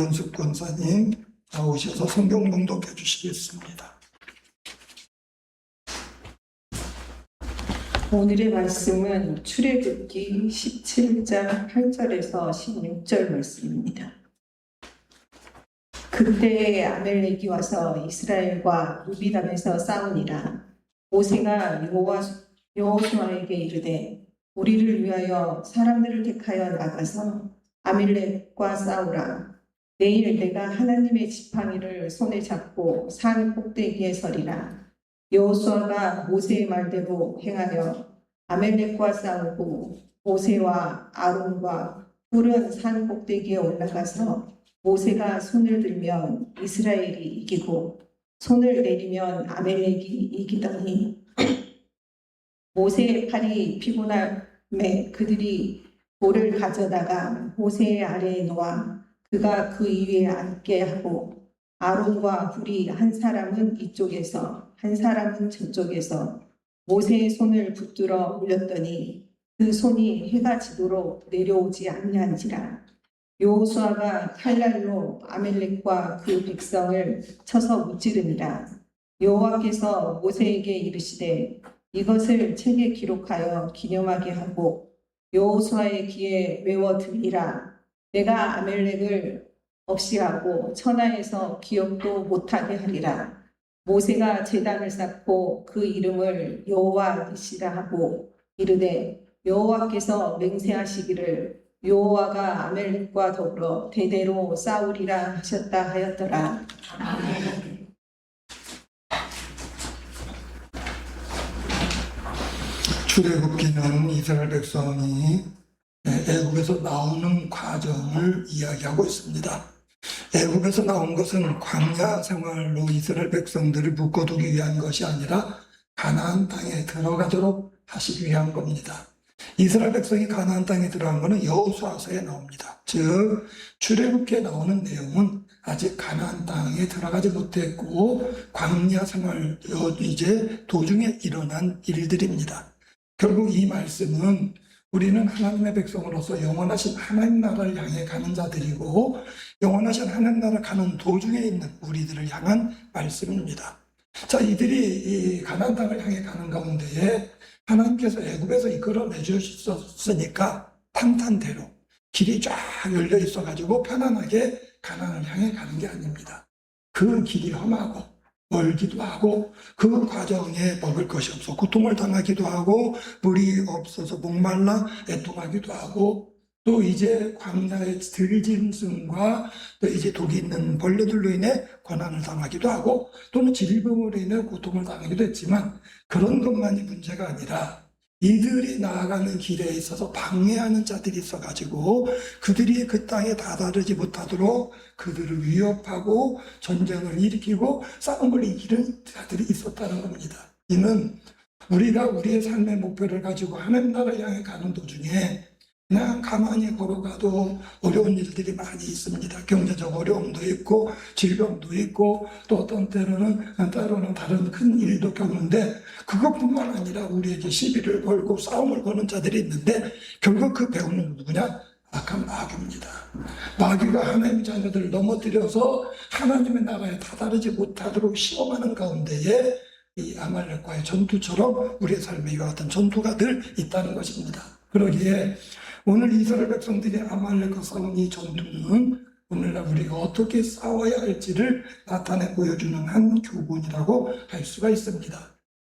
연숙 권사님 나오셔서 성경 봉독해 주시겠습니다. 오늘의 말씀은 출애굽기 17장 8절에서 16절 말씀입니다. 그때 아멜렉이 와서 이스라엘과 루비담에서 싸우니라. 모세가 여호수아에게 이르되 우리를 위하여 사람들을 택하여 나가서 아멜렉과 싸우라. 내일 내가 하나님의 지팡이를 손에 잡고 산 꼭대기에 서리라. 여호수아가 모세의 말대로 행하여 아멜렉과 싸우고 모세와 아론과 훌은 산 꼭대기에 올라가서 모세가 손을 들면 이스라엘이 이기고 손을 내리면 아멜렉이 이기더니 모세의 팔이 피곤함에 그들이 돌을 가져다가 모세의 아래에 놓아 그가 그 위에 앉게 하고 아론과 훌이 한 사람은 이쪽에서 한 사람은 저쪽에서 모세의 손을 붙들어 올렸더니 그 손이 해가 지도록 내려오지 아니한지라. 여호수아가 칼날로 아멜렉과 그 백성을 쳐서 무찌르니라. 여호와께서 모세에게 이르시되 이것을 책에 기록하여 기념하게 하고 여호수아의 귀에 외워 들으라. 내가 아멜렉을 없이 하고 천하에서 기억도 못하게 하리라. 모세가 제단을 쌓고 그 이름을 여호와 니시라 하고 이르되 여호와께서 맹세하시기를 여호와가 아멜렉과 더불어 대대로 싸우리라 하셨다 하였더라. 아멘. 출애굽기는 이스라엘 백성이 애굽에서 나오는 과정을 이야기하고 있습니다. 애굽에서 나온 것은 광야 생활로 이스라엘 백성들을 묶어두기 위한 것이 아니라 가나안 땅에 들어가도록 하시기 위한 겁니다. 이스라엘 백성이 가나안 땅에 들어간 것은 여호수아서에 나옵니다. 즉 출애굽기에 나오는 내용은 아직 가나안 땅에 들어가지 못했고 광야 생활 이제 도중에 일어난 일들입니다. 결국 이 말씀은 우리는 하나님의 백성으로서 영원하신 하나님 나라를 향해 가는 자들이고 영원하신 하나님 나라 가는 도중에 있는 우리들을 향한 말씀입니다. 자, 이들이 이 가나안 땅을 향해 가는 가운데에 하나님께서 애굽에서 이끌어내 주셨으니까 탄탄대로 길이 쫙 열려 있어가지고 편안하게 가나안을 향해 가는 게 아닙니다. 그 길이 험하고 멀기도 하고 그 과정에 먹을 것이 없어 고통을 당하기도 하고 물이 없어서 목말라 애통하기도 하고 또 이제 광야의 들짐승과 또 이제 독이 있는 벌레들로 인해 고난을 당하기도 하고 또는 질병으로 인해 고통을 당하기도 했지만 그런 것만이 문제가 아니라 이들이 나아가는 길에 있어서 방해하는 자들이 있어가지고 그들이 그 땅에 다다르지 못하도록 그들을 위협하고 전쟁을 일으키고 싸움을 이기는 자들이 있었다는 겁니다. 이는 우리가 우리의 삶의 목표를 가지고 하나님 나라를 향해 가는 도중에 그냥 가만히 걸어가도 어려운 일들이 많이 있습니다. 경제적 어려움도 있고 질병도 있고 또 어떤 때로는 다른 큰 일도 겪는데 그것뿐만 아니라 우리에게 시비를 걸고 싸움을 거는 자들이 있는데 결국 그 배우는 누구냐? 악한 마귀입니다. 마귀가 하나님의 자녀들을 넘어뜨려서 하나님의 나라에 다다르지 못하도록 시험하는 가운데에 이 아말렉과의 전투처럼 우리의 삶에 이와 같은 전투가 늘 있다는 것입니다. 그러기에 오늘 이스라엘 백성들이 아말렉과 싸운 이 전투는 오늘날 우리가 어떻게 싸워야 할지를 나타내 보여주는 한 교훈이라고 할 수가 있습니다.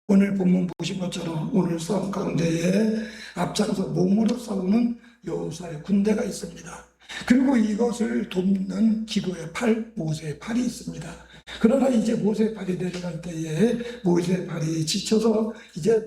오늘 본문 보신 것처럼 오늘 싸움 가운데에 앞장서 몸으로 싸우는 여호수아의 군대가 있습니다. 그리고 이것을 돕는 기도의 팔, 모세의 팔이 있습니다. 그러나 이제 모세의 팔이 내려갈 때에 모세의 팔이 지쳐서 이제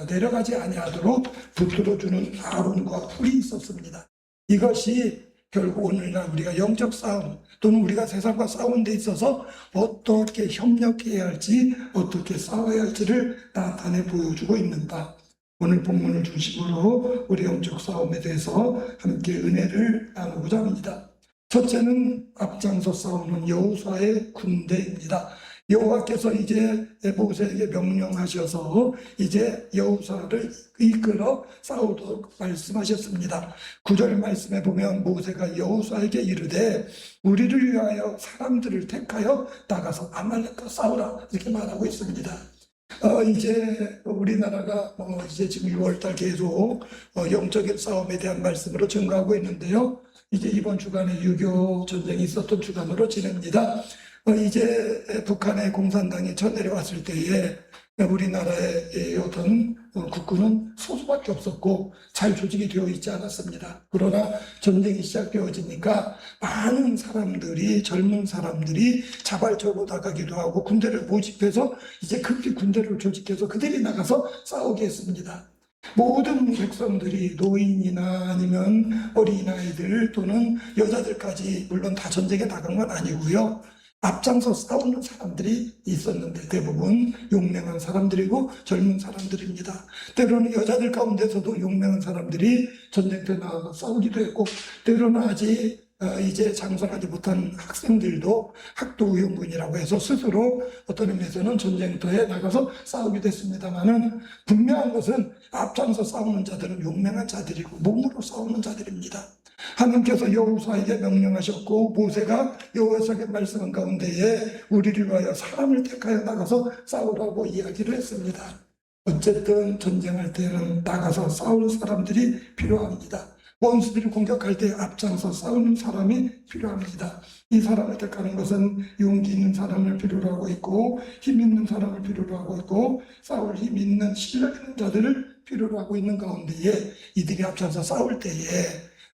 내려가지 아니하도록 붙들어주는 아론과 훌이 있었습니다. 이것이 결국 오늘날 우리가 영적 싸움 또는 우리가 세상과 싸우는 데 있어서 어떻게 협력해야 할지 어떻게 싸워야 할지를 나타내 보여주고 있는다. 오늘 본문을 중심으로 우리 영적 싸움에 대해서 함께 은혜를 나누고자 합니다. 첫째는 앞장서 싸우는 여호수아의 군대입니다. 여호와께서 이제 모세에게 명령하셔서 이제 여호수아를 이끌어 싸우도록 말씀하셨습니다. 9절 말씀에 보면 모세가 여호수아에게 이르되 우리를 위하여 사람들을 택하여 나가서 아말렉과 싸우라 이렇게 말하고 있습니다. 이제 우리나라가 이제 지금 6월달 계속 영적인 싸움에 대한 말씀으로 증가하고 있는데요. 이제 이번 주간에 6.25 전쟁이 있었던 주간으로 지냅니다. 이제 북한의 공산당이 쳐내려왔을 때에 우리나라의 어떤 국군은 소수밖에 없었고 잘 조직이 되어 있지 않았습니다. 그러나 전쟁이 시작되어지니까 많은 사람들이, 젊은 사람들이 자발적으로 나가기도 하고 군대를 모집해서 이제 급히 군대를 조직해서 그들이 나가서 싸우게 했습니다. 모든 백성들이 노인이나 아니면 어린아이들 또는 여자들까지 물론 다 전쟁에 나간 건 아니고요. 앞장서 싸우는 사람들이 있었는데 대부분 용맹한 사람들이고 젊은 사람들입니다. 때로는 여자들 가운데서도 용맹한 사람들이 전쟁터에 나가서 싸우기도 했고 때로는 아직 이제 장성하지 못한 학생들도 학도의용군이라고 해서 스스로 어떤 의미에서는 전쟁터에 나가서 싸우기도 했습니다만은 분명한 것은 앞장서 싸우는 자들은 용맹한 자들이고 몸으로 싸우는 자들입니다. 하나님께서 여호수아에게 명령하셨고 모세가 여호수아에게 말씀한 가운데에 우리를 위하여 사람을 택하여 나가서 싸우라고 이야기를 했습니다. 어쨌든 전쟁할 때는 나가서 싸울 사람들이 필요합니다. 원수들이 공격할 때 앞장서 싸우는 사람이 필요합니다. 이 사람을 택하는 것은 용기 있는 사람을 필요로 하고 있고 힘 있는 사람을 필요로 하고 있고 싸울 힘 있는 실력 있는 자들을 필요로 하고 있는 가운데에 이들이 앞장서 싸울 때에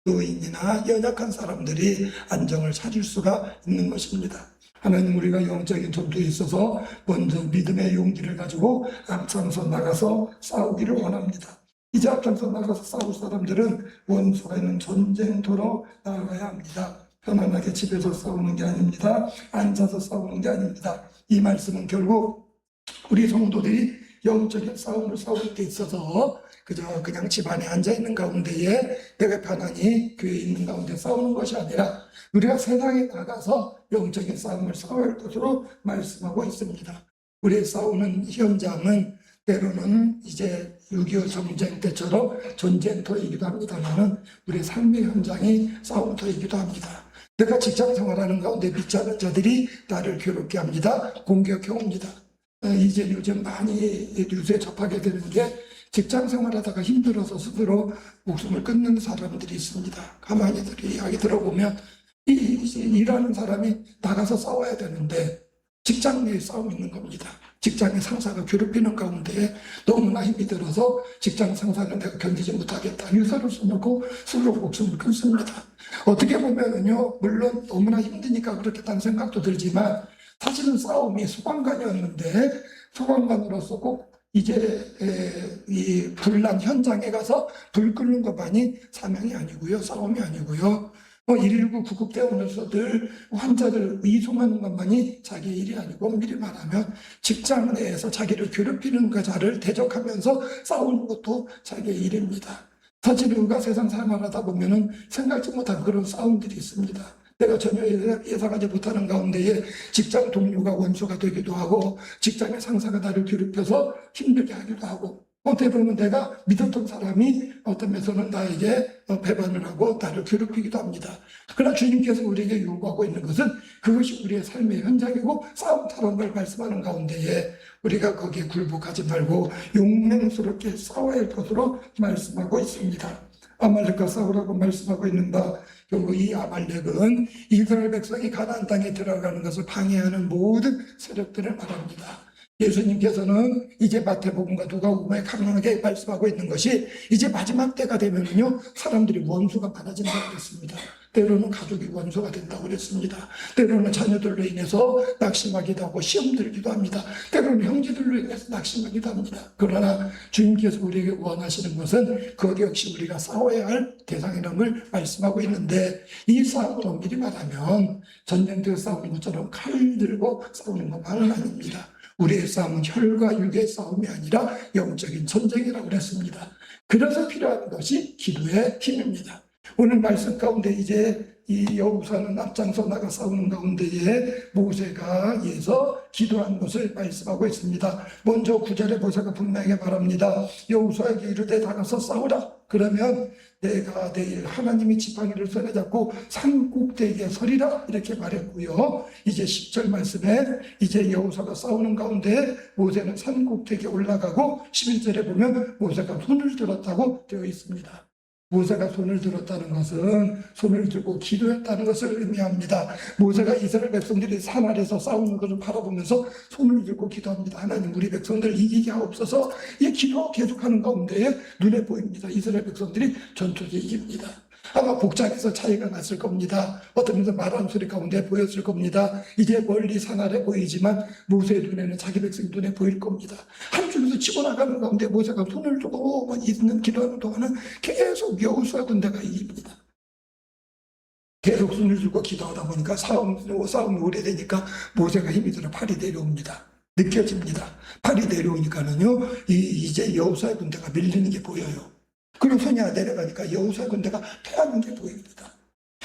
노인이나 연약한 사람들이 안정을 찾을 수가 있는 것입니다. 하나님 우리가 영적인 전투에 있어서 먼저 믿음의 용기를 가지고 앞장서 나가서 싸우기를 원합니다. 이제 앞장서 나가서 싸울 사람들은 원수가 있는 전쟁터로 나아가야 합니다. 편안하게 집에서 싸우는 게 아닙니다. 앉아서 싸우는 게 아닙니다. 이 말씀은 결국 우리 성도들이 영적인 싸움을 싸울 때 있어서 그냥 집 안에 앉아있는 가운데에 내가 편안히 교회에 있는 가운데 싸우는 것이 아니라 우리가 세상에 나가서 영적인 싸움을 싸워야 할 것으로 말씀하고 있습니다. 우리의 싸우는 현장은 때로는 이제 6.25 전쟁 때처럼 전쟁터이기도 합니다만은 우리의 삶의 현장이 싸움터이기도 합니다. 내가 직장 생활하는 가운데 믿지 않은 자들이 나를 괴롭게 합니다. 공격해 옵니다. 이제 요즘 많이 뉴스에 접하게 되는 게 직장 생활하다가 힘들어서 스스로 목숨을 끊는 사람들이 있습니다. 가만히 이야기 들어보면 일하는 사람이 나가서 싸워야 되는데 직장 내에 싸움이 있는 겁니다. 직장의 상사가 괴롭히는 가운데 너무나 힘이 들어서 직장 상사는 내가 견디지 못하겠다. 유서를 써놓고 스스로 목숨을 끊습니다. 어떻게 보면은요, 물론 너무나 힘드니까 그렇겠다는 생각도 들지만 사실은 싸움이 소방관이었는데 소방관으로서 꼭 이제 이 불난 현장에 가서 불 끄는 것만이 사명이 아니고요, 싸움이 아니고요. 119 구급대원에서 늘 환자를 이송하는 것만이 자기의 일이 아니고 미리 말하면 직장 내에서 자기를 괴롭히는 자를 대적하면서 싸우는 것도 자기의 일입니다. 사실 우리가 세상 생활하다 보면은 생각지 못한 그런 싸움들이 있습니다. 내가 전혀 예상하지 못하는 가운데에 직장 동료가 원수가 되기도 하고 직장의 상사가 나를 괴롭혀서 힘들게 하기도 하고 어떻게 보면 내가 믿었던 사람이 어떤 면에서는 나에게 배반을 하고 나를 괴롭히기도 합니다. 그러나 주님께서 우리에게 요구하고 있는 것은 그것이 우리의 삶의 현장이고 싸움터라는 걸 말씀하는 가운데에 우리가 거기에 굴복하지 말고 용맹스럽게 싸워야 할 것으로 말씀하고 있습니다. 아말렉과 싸우라고 말씀하고 있는 바 결국 이 아말렉은 이스라엘 백성이 가나안 땅에 들어가는 것을 방해하는 모든 세력들을 말합니다. 예수님께서는 이제 마태복음과 누가복음에 강하게 말씀하고 있는 것이 이제 마지막 때가 되면요 사람들이 원수가 많아진다고 그랬습니다. 때로는 가족이 원수가 된다고 그랬습니다. 때로는 자녀들로 인해서 낙심하기도 하고 시험 들기도 합니다. 때로는 형제들로 인해서 낙심하기도 합니다. 그러나 주님께서 우리에게 원하시는 것은 그것 역시 우리가 싸워야 할 대상이라는 걸 말씀하고 있는데 이 싸움은 엄밀히 말하면 전쟁터에 싸우는 것처럼 칼 들고 싸우는 것만은 아닙니다. 우리의 싸움은 혈과 육의 싸움이 아니라 영적인 전쟁이라고 그랬습니다. 그래서 필요한 것이 기도의 힘입니다. 오늘 말씀 가운데 이제 이 여호수아는 앞장서 나가 싸우는 가운데에 모세가 위에서 기도한 것을 말씀하고 있습니다. 먼저 9절에 모세가 분명하게 말합니다. 여호수아에게 이르되 나가서 싸우라. 그러면 내가 내일 하나님이 지팡이를 손에 잡고 산 꼭대기에 서리라 이렇게 말했고요. 이제 10절 말씀에 이제 여호수아가 싸우는 가운데 모세는 산 꼭대기에 올라가고 11절에 보면 모세가 손을 들었다고 되어 있습니다. 모세가 손을 들었다는 것은 손을 들고 기도했다는 것을 의미합니다. 모세가 이스라엘 백성들이 산 아래서 싸우는 것을 바라보면서 손을 들고 기도합니다. 하나님 우리 백성들 이기게 하옵소서. 이 기도 계속하는 가운데 눈에 보입니다. 이스라엘 백성들이 전투에 이깁니다. 아마 복장에서 차이가 났을 겁니다. 어떤 면에서 말하는 소리 가운데 보였을 겁니다. 이제 멀리 산 아래 보이지만 모세의 눈에는 자기 백성 눈에 보일 겁니다. 한 줄에서 치고 나가는 가운데 모세가 손을 두고 있는 기도하는 동안은 계속 여호수아 군대가 이깁니다. 계속 손을 들고 기도하다 보니까 싸움이 오래되니까 모세가 힘이 들어 팔이 내려옵니다. 느껴집니다. 팔이 내려오니까는요, 이제 여호수아 군대가 밀리는 게 보여요. 그리고 손이 내려가니까 여호수아 군대가 패하는 게 보입니다.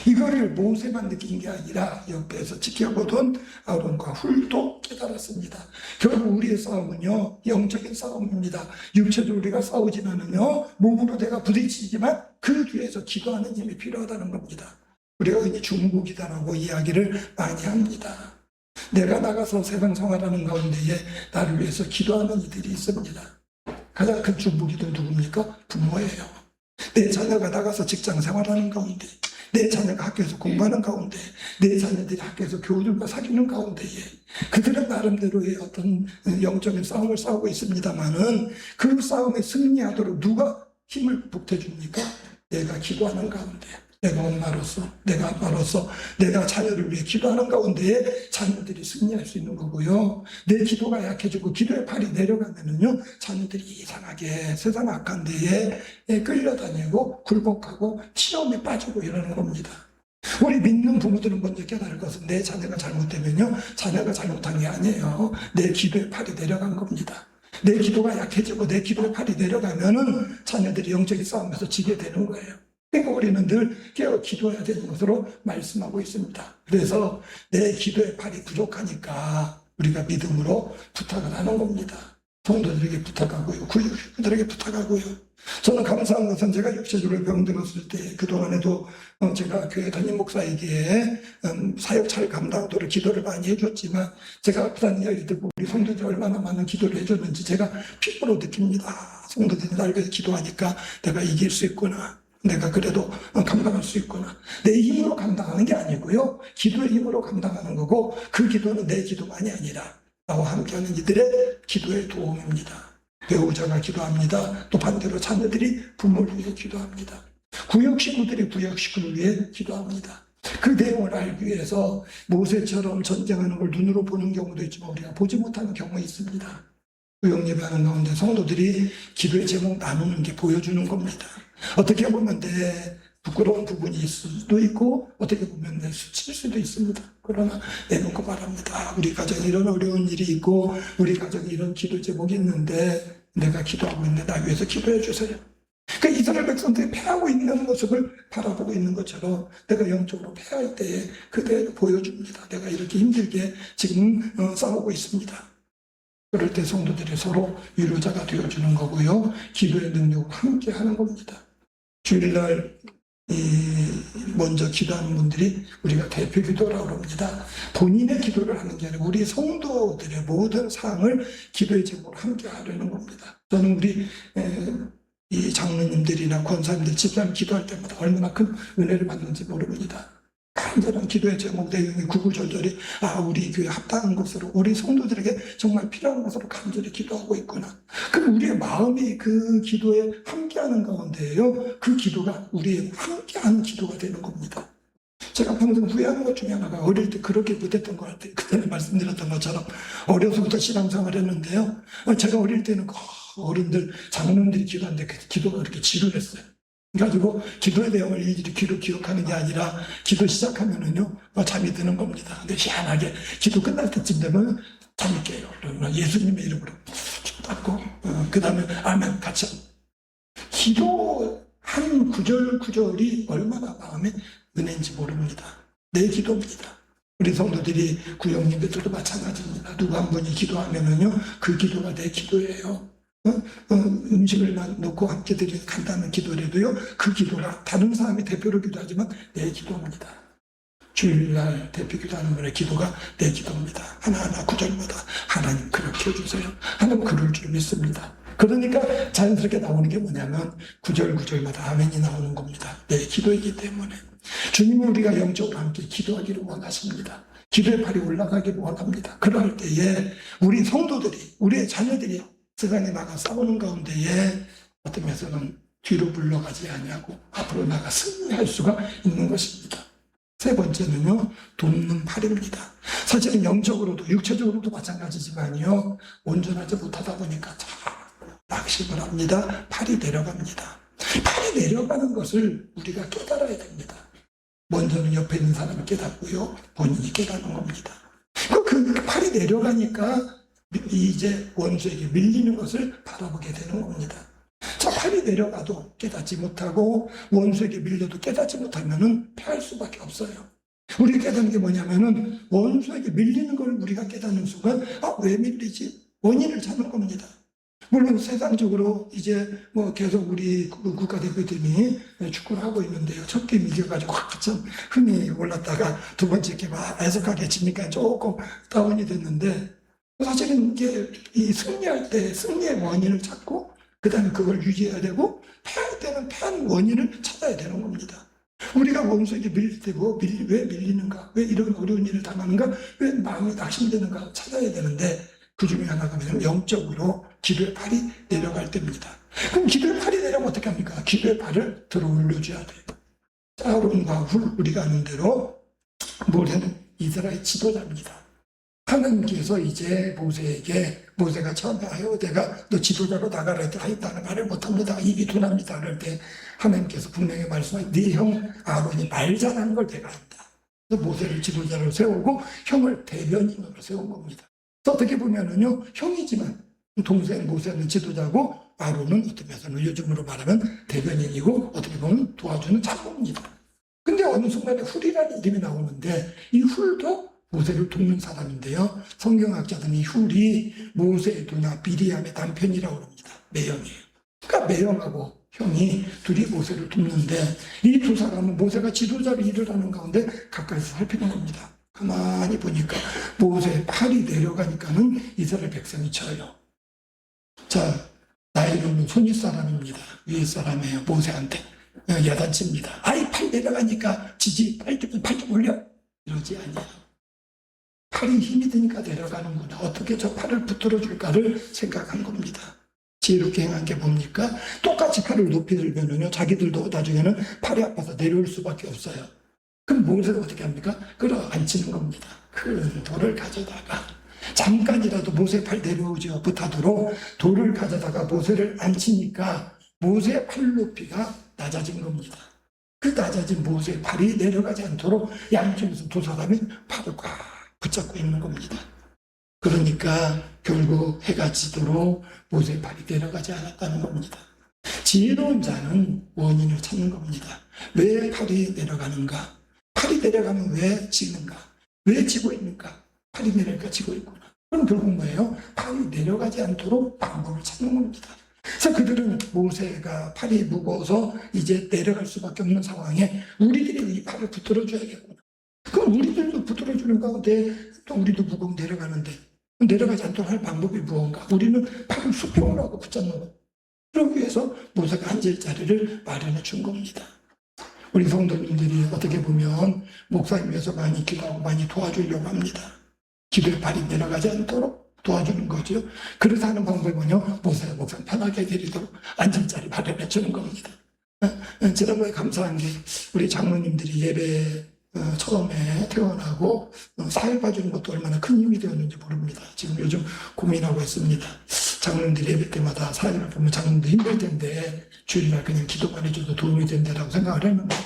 이거를 모세만 느낀 게 아니라 옆에서 지켜보던 아론과 훌도 깨달았습니다. 결국 우리의 싸움은요, 영적인 싸움입니다. 육체적으로 우리가 싸우지만은요, 몸으로 내가 부딪히지만 그 뒤에서 기도하는 힘이 필요하다는 겁니다. 우리가 흔히 중보기도라고 이야기를 많이 합니다. 내가 나가서 세상 생활하는 가운데에 나를 위해서 기도하는 이들이 있습니다. 가장 큰 중보기도는 누굽니까? 부모예요. 내 자녀가 나가서 직장 생활하는 가운데, 내 자녀가 학교에서 공부하는 가운데, 내 자녀들이 학교에서 교우들과 사귀는 가운데에 그들은 나름대로의 어떤 영적인 싸움을 싸우고 있습니다만은 그 싸움에 승리하도록 누가 힘을 보태줍니까? 내가 기도하는 가운데, 내가 엄마로서, 내가 아빠로서, 내가 자녀를 위해 기도하는 가운데에 자녀들이 승리할 수 있는 거고요. 내 기도가 약해지고 기도의 팔이 내려가면은요, 자녀들이 이상하게 세상 악한 데에 끌려다니고 굴복하고 시험에 빠지고 이러는 겁니다. 우리 믿는 부모들은 먼저 깨달을 것은 내 자녀가 잘못되면요, 자녀가 잘못한 게 아니에요. 내 기도의 팔이 내려간 겁니다. 내 기도가 약해지고 내 기도의 팔이 내려가면은 자녀들이 영적인 싸움에서 지게 되는 거예요. 그러니까 우리는 늘 깨어 기도해야 되는 것으로 말씀하고 있습니다. 그래서 내 기도의 팔이 부족하니까 우리가 믿음으로 부탁을 하는 겁니다. 성도들에게 부탁하고요. 구육들에게 부탁하고요. 저는 감사한 것은 제가 육체적으로 병들었을 때 그동안에도 제가 교회 담임 목사에게 사역 잘 감당하도록 기도를 많이 해줬지만 제가 아프다는 이야기 듣고 우리 성도들이 얼마나 많은 기도를 해줬는지 제가 피부로 느낍니다. 성도들이 날 위해서 기도하니까 내가 이길 수 있구나. 내가 그래도 감당할 수 있구나. 내 힘으로 감당하는 게 아니고요. 기도의 힘으로 감당하는 거고 그 기도는 내 기도만이 아니라 나와 함께하는 이들의 기도의 도움입니다. 배우자가 기도합니다. 또 반대로 자녀들이 부모를 위해 기도합니다. 구역 식구들이 구역 식구를 위해 기도합니다. 그 내용을 알기 위해서 모세처럼 전쟁하는 걸 눈으로 보는 경우도 있지만 우리가 보지 못하는 경우가 있습니다. 구역 예배하는 가운데 성도들이 기도의 제목 나누는 게 보여주는 겁니다. 어떻게 보면 내 부끄러운 부분이 있을 수도 있고 어떻게 보면 내 수치일 수도 있습니다. 그러나 내놓고 말합니다. 우리 가정에 이런 어려운 일이 있고 우리 가정에 이런 기도 제목이 있는데 내가 기도하고 있는데 나 위해서 기도해 주세요. 그러니까 이스라엘 백성들이 패하고 있는 모습을 바라보고 있는 것처럼 내가 영적으로 패할 때에 그대로 보여줍니다. 내가 이렇게 힘들게 지금 싸우고 있습니다. 그럴 때 성도들이 서로 위로자가 되어주는 거고요. 기도의 능력으로 함께 하는 겁니다. 주일날 먼저 기도하는 분들이 우리가 대표 기도라고 합니다. 본인의 기도를 하는 게 아니라 우리 성도들의 모든 사항을 기도의 제목으로 함께 하려는 겁니다. 저는 우리 이 장로님들이나 권사님들 집사님 기도할 때마다 얼마나 큰 은혜를 받는지 모릅니다. 간절한 기도의 제목 내용이 구구절절히 우리 교회 합당한 것으로 우리 성도들에게 정말 필요한 것으로 간절히 기도하고 있구나. 그럼 우리의 마음이 그 기도에 함께하는 가운데에요. 그 기도가 우리의 함께하는 기도가 되는 겁니다. 제가 평생 후회하는 것 중에 하나가 어릴 때 그렇게 못했던 것 같아요. 그때 말씀드렸던 것처럼 어려서부터 신앙생활을 했는데요. 제가 어릴 때는 어른들 장로님들이 기도하는데 그 기도가 그렇게 지루했어요. 그래가지고 기도의 내용을 일일이 귀로 기록하는 게 아니라 기도 시작하면은요 잠이 드는 겁니다. 근데 희한하게 기도 끝날 때쯤 되면 잠이 깨요. 그러면 예수님의 이름으로 닫고 그 다음에 아멘 같이 기도 한 구절 구절이 얼마나 마음에 은혜인지 모릅니다. 내 기도입니다. 우리 성도들이 구역예배들도 마찬가지입니다. 누구 한 분이 기도하면은요, 그 기도가 내 기도예요. 음식을 놓고 함께 드리는 간단한 기도라도요, 그 기도가 다른 사람이 대표로 기도하지만 내 기도입니다. 주일날 대표 기도하는 분의 기도가 내 기도입니다. 하나하나 구절마다 하나님 그렇게 해주세요. 하나님 그럴 줄 믿습니다. 그러니까 자연스럽게 나오는 게 뭐냐면 구절마다 아멘이 나오는 겁니다. 내 기도이기 때문에. 주님은 우리가 영적으로 함께 기도하기를 원하십니다. 기도의 팔이 올라가기를 원합니다. 그럴 때에 우리 성도들이, 우리의 자녀들이 세상에 나가 싸우는 가운데에 어떤 면에서는 뒤로 물러가지 아니하고 앞으로 나가 승리할 수가 있는 것입니다. 세 번째는요, 돕는 팔입니다. 사실은 영적으로도 육체적으로도 마찬가지지만요, 온전하지 못하다 보니까 참 낙심을 합니다. 팔이 내려갑니다. 팔이 내려가는 것을 우리가 깨달아야 됩니다. 먼저는 옆에 있는 사람을 깨닫고요, 본인이 깨닫는 겁니다. 그 팔이 내려가니까 이제 원수에게 밀리는 것을 바라보게 되는 겁니다. 자, 팔이 내려가도 깨닫지 못하고 원수에게 밀려도 깨닫지 못하면은 패할 수밖에 없어요. 우리가 깨닫는 게 뭐냐면은 원수에게 밀리는 걸 우리가 깨닫는 순간 왜 밀리지? 원인을 찾는 겁니다. 물론 세상적으로 이제 뭐 계속 우리 국가대표팀이 축구를 하고 있는데요. 첫 게임 이겨가지고 참 흥이 올랐다가 두 번째 게임 애석하게 지니까 조금 다운이 됐는데, 사실은 이게 이 승리할 때 승리의 원인을 찾고 그 다음에 그걸 유지해야 되고, 패할 때는 패한 원인을 찾아야 되는 겁니다. 우리가 원수에게 밀릴 때 왜 밀리는가? 왜 이런 어려운 일을 당하는가? 왜 마음이 낙심되는가? 찾아야 되는데, 그 중에 하나가 뭐냐면 영적으로 기도의 팔이 내려갈 때입니다. 그럼 기도의 팔이 내려면 어떻게 합니까? 기도의 팔을 들어 올려줘야 돼요. 아론과 훌, 우리가 아는 대로 모세는 이스라엘 지도자입니다. 하나님께서 이제 모세에게, 모세가 처음에 내가 너 지도자로 나가라 했더니 나는 말을 못합니다. 입이 둔합니다. 그럴 때 하나님께서 분명히 말씀하신 네 형 아론이 말 잘하는 걸 내가 한다. 그래서 모세를 지도자로 세우고 형을 대변인으로 세운 겁니다. 어떻게 보면은요, 형이지만 동생 모세는 지도자고 아론은 어떻게 해서는 요즘으로 말하면 대변인이고 어떻게 보면 도와주는 참모입니다. 근데 어느 순간에 훌이라는 이름이 나오는데 이 훌도 모세를 돕는 사람인데요. 성경학자들은 이 훌이 모세의 누나 미리암의 남편이라고 합니다. 매형이에요. 그러니까 매형하고 형이 둘이 모세를 돕는데 이 두 사람은 모세가 지도자로 일을 하는 가운데 가까이서 살피는 겁니다. 가만히 보니까 모세의 팔이 내려가니까는 이스라엘 백성이 쳐요. 자, 나이로는 손윗 사람입니다. 위에 사람이에요. 모세한테 야단칩니다. 아이, 팔 내려가니까 지지, 팔 좀 올려. 이러지 아니에요. 팔이 힘이 드니까 내려가는구나. 어떻게 저 팔을 붙들어 줄까를 생각한 겁니다. 지혜롭게 행한 게 뭡니까? 똑같이 팔을 높이 들면은요, 자기들도 나중에는 팔이 아파서 내려올 수밖에 없어요. 그럼 모세가 어떻게 합니까? 끌어안치는 겁니다. 큰 돌을 가져다가 잠깐이라도 모세 팔 내려오지 못하도록 돌을 가져다가 모세를 앉히니까 모세의 팔 높이가 낮아진 겁니다. 그 낮아진 모세의 팔이 내려가지 않도록 양쪽에서 두 사람이 팔을 꽉 붙잡고 있는 겁니다. 그러니까 결국 해가 지도록 모세의 팔이 내려가지 않았다는 겁니다. 지혜로운 자는 원인을 찾는 겁니다. 왜 팔이 내려가는가? 팔이 내려가면 왜 지는가? 왜 지고 있는가? 팔이 내려가 지고 있구나. 그럼 결국 뭐예요? 팔이 내려가지 않도록 방법을 찾는 겁니다. 그래서 그들은 모세가 팔이 무거워서 이제 내려갈 수밖에 없는 상황에 우리들이 이 팔을 붙들어줘야겠구나. 그럼 우리들도 붙들어주는 가운데 또 우리도 무거워 내려가는데 내려가지 않도록 할 방법이 무언가? 우리는 팔을 수평으로 하고 붙잡는 거예요. 그러기 위해서 모세가 앉을 자리를 마련해 준 겁니다. 우리 성도님들이 어떻게 보면 목사님 위해서 많이 기도하고 많이 도와주려고 합니다. 기도의 발이 내려가지 않도록 도와주는 거죠. 그래서 하는 방법이 뭐냐? 목사님 편하게 드리도록 앉을 자리 마련해 주는 겁니다. 지난번에 감사한 게 우리 장로님들이 예배 처음에 태어나고 사회 봐주는 것도 얼마나 큰 힘이 되었는지 모릅니다. 지금 요즘 고민하고 있습니다. 장로님들이 예배 때마다 사회를 보면 장로님도 힘들 텐데 주일날 그냥 기도만 해줘도 도움이 된다라고 생각을 했는데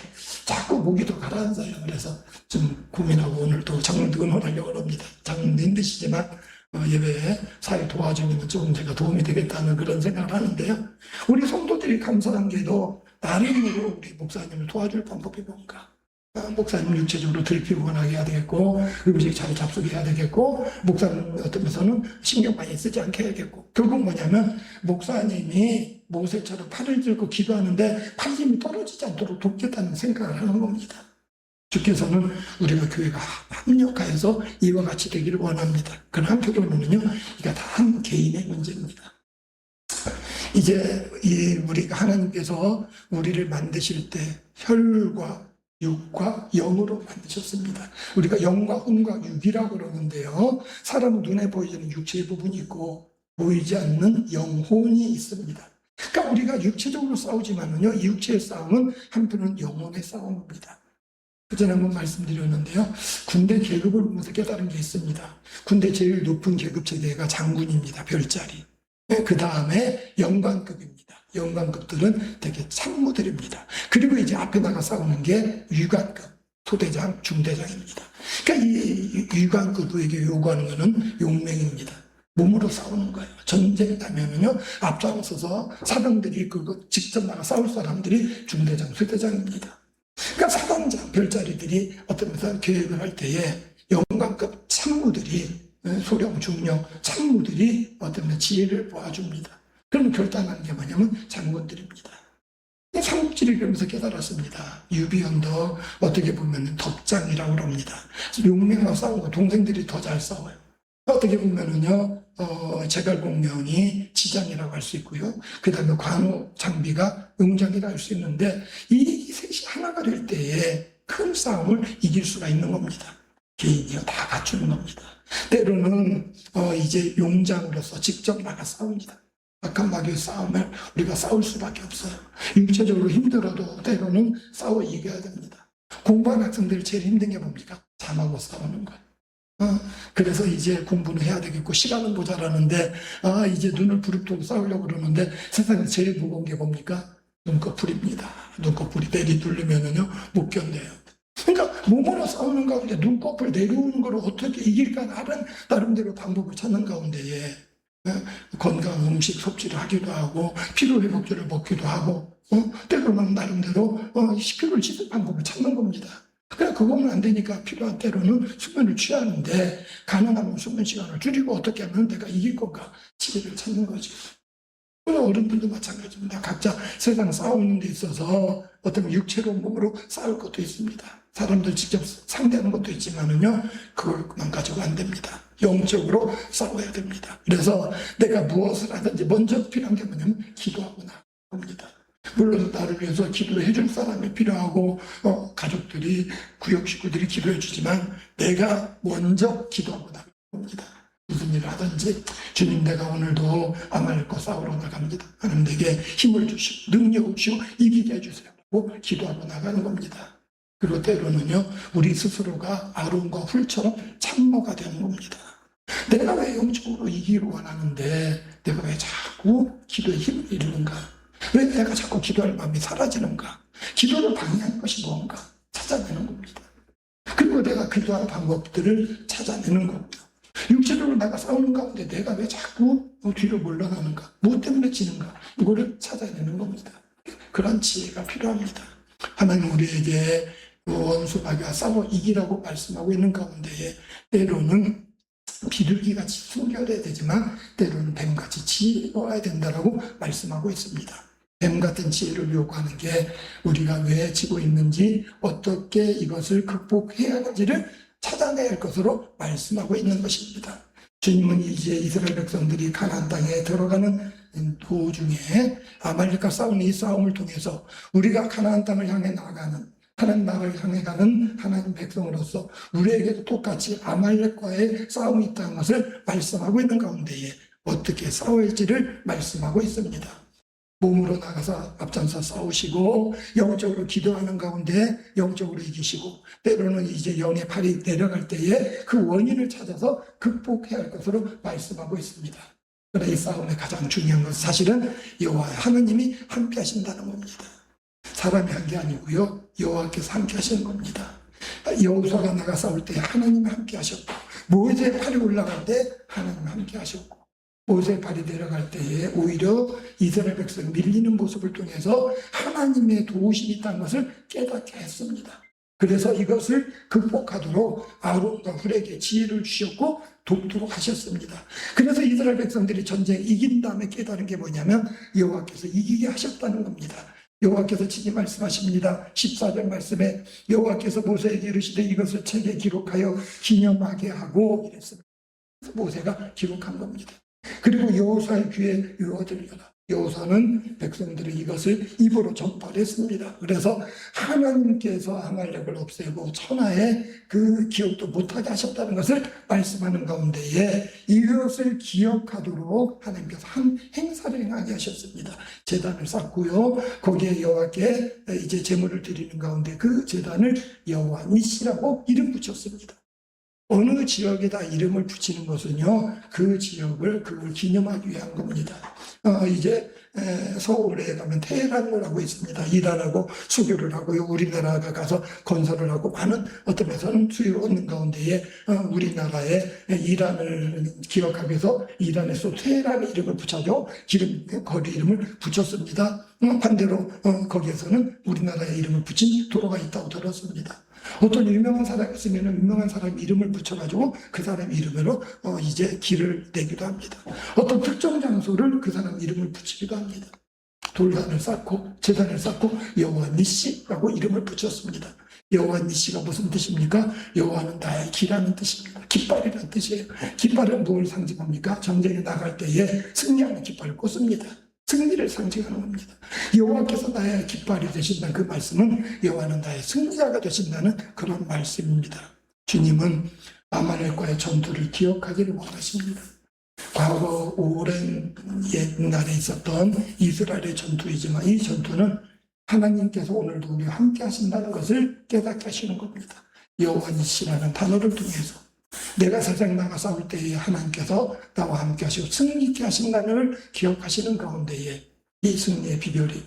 자꾸 목이 더 가라앉아요. 그래서 좀 고민하고 오늘도 장로님들 응원하려고 합니다. 장로님도 힘드시지만 예배에 사회 도와주면 조금 제가 도움이 되겠다는 그런 생각을 하는데요. 우리 성도들이 감사한 게도 나름으로 우리 목사님을 도와줄 방법이 뭔가? 목사님 육체적으로 덜 피곤하게 해야 되겠고, 음식 잘 잡수게 해야 되겠고, 목사님 어떤 면에서는 신경 많이 쓰지 않게 해야겠고, 결국 뭐냐면 목사님이 모세처럼 팔을 들고 기도하는데 팔 힘이 떨어지지 않도록 돕겠다는 생각을 하는 겁니다. 주께서는 우리가 교회가 합력하여서 이와 같이 되기를 원합니다. 그러나 한편으로는요, 이게 다 한 개인의 문제입니다. 이제 우리가 하나님께서 우리를 만드실 때 혈과 육과 영으로 만드셨습니다. 우리가 영과 혼과 육이라고 그러는데요. 사람은 눈에 보이는 육체의 부분이 있고 보이지 않는 영혼이 있습니다. 그러니까 우리가 육체적으로 싸우지만은요, 이 육체의 싸움은 한편은 영혼의 싸움입니다. 그전에 한번 말씀드렸는데요. 군대 계급을 보면서 깨달은 게 있습니다. 군대 제일 높은 계급 체계가 장군입니다. 별자리. 그 다음에 영관급입니다. 영관급들은 되게 참모들입니다. 그리고 이제 앞에 나가 싸우는 게 위관급, 소대장, 중대장입니다. 그러니까 이 위관급에게 요구하는 것은 용맹입니다. 몸으로 싸우는 거예요. 전쟁 나면은요, 앞장서서 사병들이 이끌고 직접 나가 싸울 사람들이 중대장, 소대장입니다. 그러니까 사단장, 별자리들이 어떤 면에서 계획을 할 때에 영관급 참모들이, 소령, 중령, 참모들이 어떤 면에서 지혜를 보아줍니다. 그럼 결단하는 게 뭐냐면 장군들입니다. 삼국지를 그러면서 깨달았습니다. 유비언도 어떻게 보면 덕장이라고 합니다. 용맹하고 싸우고 동생들이 더 잘 싸워요. 어떻게 보면은요, 제갈공명이 지장이라고 할 수 있고요. 그 다음에 관우 장비가 응장이라고 할 수 있는데, 이 셋이 하나가 될 때에 큰 싸움을 이길 수가 있는 겁니다. 개인이요, 다 갖추는 겁니다. 때로는 이제 용장으로서 직접 나가 싸웁니다. 악한 마귀의 싸움을 우리가 싸울 수밖에 없어요. 육체적으로 힘들어도 때로는 싸워 이겨야 됩니다. 공부하는 학생들 제일 힘든 게 뭡니까? 잠하고 싸우는 거예요. 그래서 이제 공부는 해야 되겠고 시간은 모자라는데 이제 눈을 부릅뜨고 싸우려고 그러는데 세상에 제일 무거운 게 뭡니까? 눈꺼풀입니다. 눈꺼풀이 내리 누르면은요 못 견뎌요. 그러니까 몸으로 싸우는 가운데 눈꺼풀 내려오는 걸 어떻게 이길까 하는 나름대로 방법을 찾는 가운데에 건강 음식 섭취를 하기도 하고 피로회복제를 먹기도 하고 때로는 나름대로 피로를 씻을 방법을 찾는 겁니다. 그래 그거면 안 되니까 필요한 때로는 수면을 취하는데 가능하면 수면 시간을 줄이고 어떻게 하면 내가 이길 건가 지혜를 찾는 거지. 어른들도 마찬가지입니다. 각자 세상 싸우는 데 있어서 어떤 육체로 몸으로 싸울 것도 있습니다. 사람들 직접 상대하는 것도 있지만은요 그걸만 가지고 안 됩니다. 영적으로 싸워야 됩니다. 그래서 내가 무엇을 하든지 먼저 필요한 게 뭐냐면 기도하고 나옵니다. 물론 나를 위해서 기도해 줄 사람이 필요하고 가족들이 구역 식구들이 기도해 주지만 내가 먼저 기도하고 나갑니다. 무슨 일을 하든지 주님 내가 오늘도 아말렉과 싸우러 나갑니다. 하나님 내게 힘을 주시고 능력을 주시고 이기게 해주세요 하고 기도하고 나가는 겁니다. 그리고 때로는요 우리 스스로가 아론과 훌처럼 참모가 되는 겁니다. 내가 왜 영적으로 이기를 원하는데 내가 왜 자꾸 기도에 힘을 잃는가? 왜 내가 자꾸 기도할 마음이 사라지는가? 기도를 방해하는 것이 뭔가 찾아내는 겁니다. 그리고 내가 기도하는 방법들을 찾아내는 겁니다. 육체적으로 내가 싸우는 가운데 내가 왜 자꾸 뒤로 물러나는가? 무엇 때문에 지는가? 이거를 찾아내는 겁니다. 그런 지혜가 필요합니다. 하나님 우리에게 원수 마귀와 싸워 이기라고 말씀하고 있는 가운데에 때로는 비둘기같이 숨겨야 되지만 때로는 뱀같이 지혜로워야 된다라고 말씀하고 있습니다. 뱀 같은 지혜를 요구하는 게 우리가 왜 지고 있는지 어떻게 이것을 극복해야 하는지를 찾아내야 할 것으로 말씀하고 있는 것입니다. 주님은 이제 이스라엘 백성들이 가나안 땅에 들어가는 도중에 아말렉과 싸우는 이 싸움을 통해서 우리가 가나안 땅을 향해 나가는 하나님 나라를 향해 가는 하나님 백성으로서 우리에게도 똑같이 아말렉과의 싸움이 있다는 것을 말씀하고 있는 가운데에 어떻게 싸울지를 말씀하고 있습니다. 몸으로 나가서 앞장서 싸우시고 영적으로 기도하는 가운데 영적으로 이기시고 때로는 이제 영의 팔이 내려갈 때에 그 원인을 찾아서 극복해야 할 것으로 말씀하고 있습니다. 그러나 이 싸움의 가장 중요한 것은 사실은 여호와 하나님이 함께 하신다는 겁니다. 사람이 한 게 아니고요 여호와께서 함께 하시는 겁니다. 여호수아가 나가 싸울 때 하나님이 함께 하셨고 모세의 팔이 올라갈 때 하나님이 함께 하셨고 모세의 발이 내려갈 때에 오히려 이스라엘 백성이 밀리는 모습을 통해서 하나님의 도우심이 있다는 것을 깨닫게 했습니다. 그래서 이것을 극복하도록 아론과 훌에게 지혜를 주셨고 돕도록 하셨습니다. 그래서 이스라엘 백성들이 전쟁 이긴 다음에 깨달은 게 뭐냐면 여호와께서 이기게 하셨다는 겁니다. 여호와께서 친히 말씀하십니다. 14절 말씀에 여호와께서 모세에게 이르시되 이것을 책에 기록하여 기념하게 하고 이랬습니다. 그래서 모세가 기록한 겁니다. 그리고 여호수아의 귀에 이루어들려라. 여호수아는 백성들이 이것을 입으로 전파를 했습니다. 그래서 하나님께서 아말렉을 없애고 천하에 그 기억도 못하게 하셨다는 것을 말씀하는 가운데에 이것을 기억하도록 하나님께서 한 행사를 행하게 하셨습니다. 제단을 쌓고요. 거기에 여호와께 이제 제물을 드리는 가운데 그 제단을 여호와 니시라고 이름 붙였습니다. 어느 지역에다 이름을 붙이는 것은요, 그 지역을 그걸 기념하기 위한 겁니다. 이제 서울에 가면 테헤란이라고 있습니다. 일하라고 수교를 하고요. 우리나라가 가서 건설을 하고 많은 어떤 면에서는 수요를 얻는 가운데에 우리나라의 이란을 기억하기 위해서 이란에서 테헤란 이름을 붙여줘 거리 이름을 붙였습니다. 반대로 거기에서는 우리나라의 이름을 붙인 도로가 있다고 들었습니다. 어떤 유명한 사람이 있으면 유명한 사람 이름을 붙여가지고 그 사람 이름으로 이제 길을 내기도 합니다. 어떤 특정 장소를 그 사람 이름을 붙이기도 합니다. 돌산을 쌓고 제단을 쌓고 여호와 니시라고 이름을 붙였습니다. 여호와 니시가 무슨 뜻입니까? 여호와는 나의 기라는 뜻입니다. 깃발이라는 뜻이에요. 깃발은 뭘 상징합니까? 전쟁에 나갈 때에 승리하는 깃발을 꽂습니다. 승리를 상징하는 겁니다. 여호와께서 나의 깃발이 되신다는 그 말씀은 여호와는 나의 승리자가 되신다는 그런 말씀입니다. 주님은 아말렉과의 전투를 기억하기를 원하십니다. 과거 오랜 옛날에 있었던 이스라엘의 전투이지만 이 전투는 하나님께서 오늘도 우리와 함께 하신다는 것을 깨닫게 하시는 겁니다. 여호와 니시라는 단어를 통해서 내가 세상 나가 싸울 때에 하나님께서 나와 함께 하시고 승리 있게 하신다는 걸 기억하시는 가운데에 이 승리의 비결이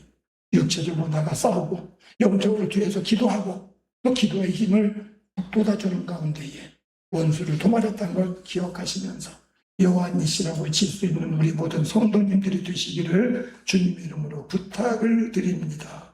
육체적으로 나가 싸우고 영적으로 뒤에서 기도하고 또 기도의 힘을 돋아주는 가운데에 원수를 도말했다는 걸 기억하시면서 여호와 니시라고 칠 수 있는 우리 모든 성도님들이 되시기를 주님의 이름으로 부탁을 드립니다.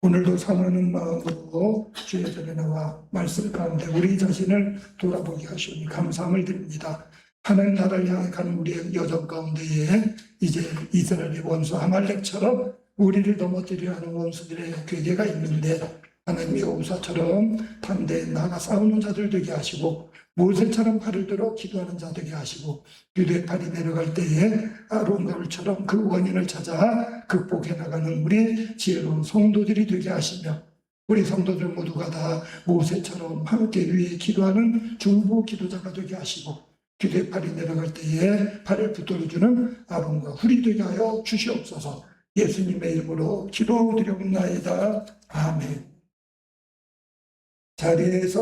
오늘도 사모하는 마음으로 주의 전에 나와 말씀 가운데 우리 자신을 돌아보게 하시니 감사함을 드립니다. 하나님 나라를 향해 가는 우리의 여정 가운데에 이제 이스라엘의 원수 아말렉처럼 우리를 넘어뜨려 하는 원수들의 괴계가 있는데 하나님의 여호수아처럼 담대히 나가 싸우는 자들 되게 하시고 모세처럼 팔을 들어 기도하는 자 되게 하시고 유대 팔이 내려갈 때에 아론과 훌처럼 그 원인을 찾아 극복해 나가는 우리 지혜로운 성도들이 되게 하시며 우리 성도들 모두가 다 모세처럼 함께 위에 기도하는 중보 기도자가 되게 하시고 유대 팔이 내려갈 때에 팔을 붙들어주는 아론과 훌이 되게 하여 주시옵소서. 예수님의 이름으로 기도드리옵나이다. 아멘. 자리에서